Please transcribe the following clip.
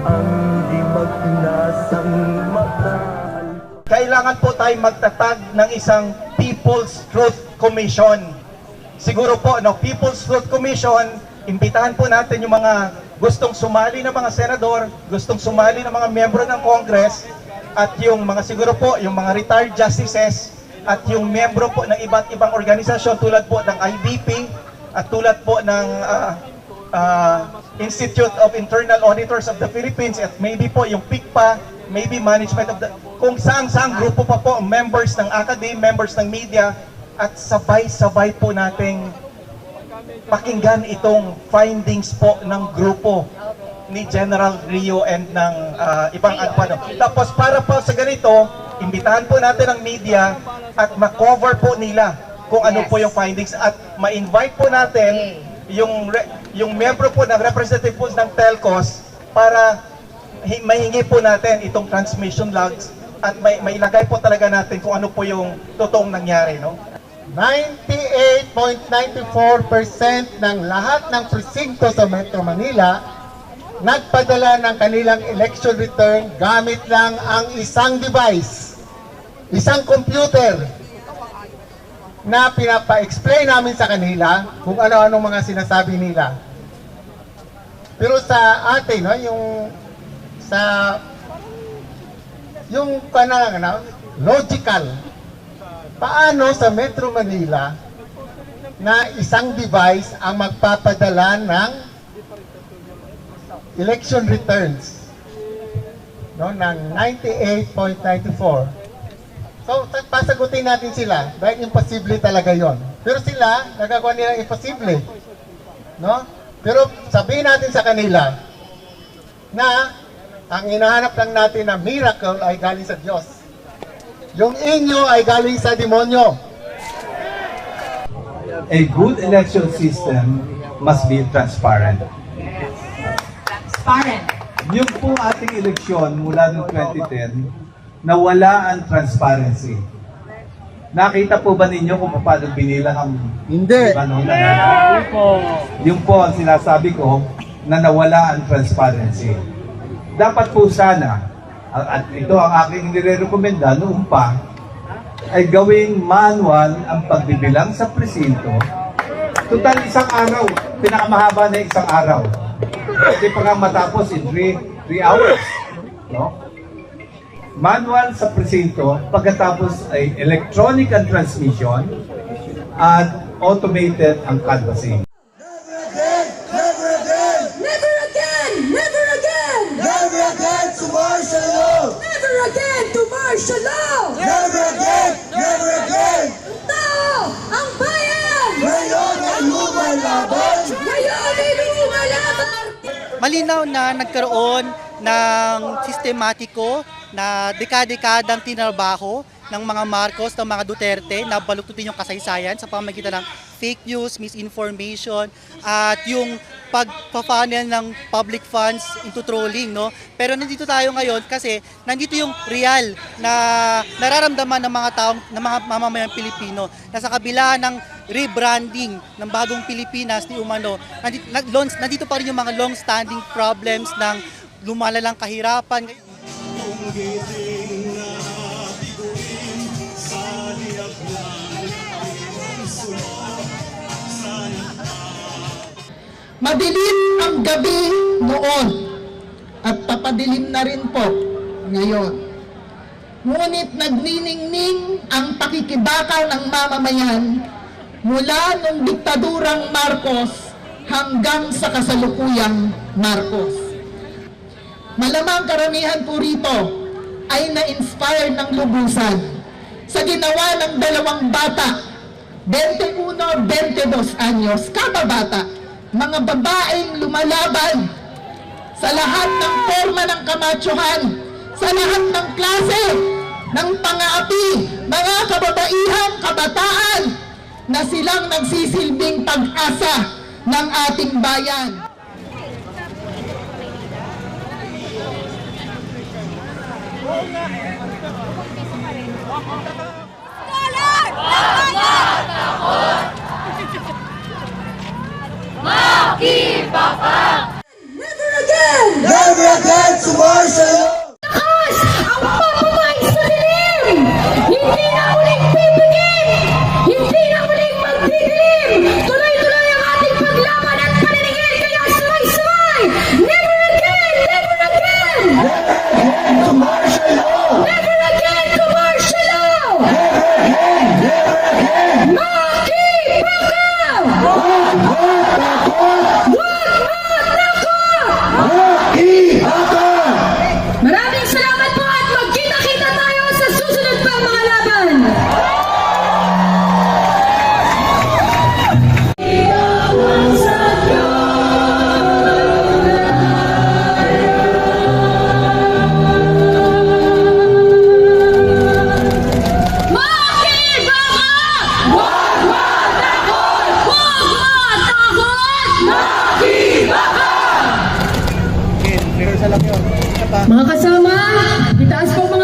ang di magnasang magdahal. Kailangan po tayo magtatag ng isang People's Truth Commission. Siguro po, People's Truth Commission, imbitahan po natin yung mga gustong sumali ng mga senador, gustong sumali ng mga miyembro ng Congress, at yung mga siguro po, yung mga retired justices, at yung miyembro po ng iba't ibang organisasyon tulad po ng IBP, at tulad po ng Institute of Internal Auditors of the Philippines, at maybe po yung PICPA, maybe management of the, kung saan grupo pa po, members ng academy, members ng media, at sabay-sabay po nating pakinggan itong findings po ng grupo ni General Rio and ng ibang advano. Tapos para po sa ganito, imbitahan po natin ang media at ma-cover po nila kung ano po yung findings, at ma-invite po natin yung membro po ng representative po ng Telcos para mahingi po natin itong transmission logs at mailagay po talaga natin kung ano po yung totoong nangyari, no? 98.94% ng lahat ng presinto sa Metro Manila nagpadala ng kanilang election return gamit lang ang isang device, isang computer, na pinapa-explain namin sa kanila kung ano-anong mga sinasabi nila. Pero sa atin, no, yung logical, paano sa Metro Manila na isang device ang magpapadala ng election returns, no, ng 98.94? So, pasagutin natin sila dahil imposible talaga yon. Pero sila, nagagawa nila imposible, no? Pero sabihin natin sa kanila na ang hinahanap lang natin na miracle ay galing sa Diyos. Yung inyo ay galing sa demonyo. A good election system must be transparent. Transparent. Yung po ating eleksyon mula noong 2010, nawala ang transparency. Nakita po ba ninyo kung paano binilang ang Hindi. Yung po ang sinasabi ko na nawala ang transparency. Dapat po sana, at ito ang aking nire-recommenda noon pa, ay gawing manual ang pagbibilang sa presinto. Total isang araw, pinakamahaba na isang araw. Kasi pa nga matapos in 3 hours. No? Manual sa presinto, pagkatapos ay electronic ang transmission at automated ang canvassing. Martial law! Never again! Never again! Tao! Ang bayan! Ngayon ay lumalaban! Ngayon ay lumalaban! Malinaw na nagkaroon ng sistematiko na dekadang tinrabaho ng mga Marcos, ng mga Duterte na baluktutin yung kasaysayan sa pamamagitan ng fake news, misinformation, at yung pagpa-funnel ng public funds into trolling, no? Pero nandito tayo ngayon kasi nandito yung real na nararamdaman ng mga taong, ng mga mamamayang Pilipino na sa kabila ng rebranding ng bagong Pilipinas ni Umano, nandito pa rin yung mga long-standing problems ng lumalalang kahirapan. Madilim ang gabi noon at papadilim na rin po ngayon. Ngunit nagniningning ang pakikibakaw ng mamamayan mula nung diktadurang Marcos hanggang sa kasalukuyang Marcos. Malamang karamihan po rito ay na-inspire ng lubusan sa ginawa ng dalawang bata, 21-22 anyos, kababata, mga babaeng lumalaban sa lahat ng forma ng kamatsuhan, sa lahat ng klase ng pang-aapi, mga kababaihang kabataan na silang nagsisilbing pag-asa ng ating bayan. Makipapang! Never again! Never again! Mga kasama, itaas po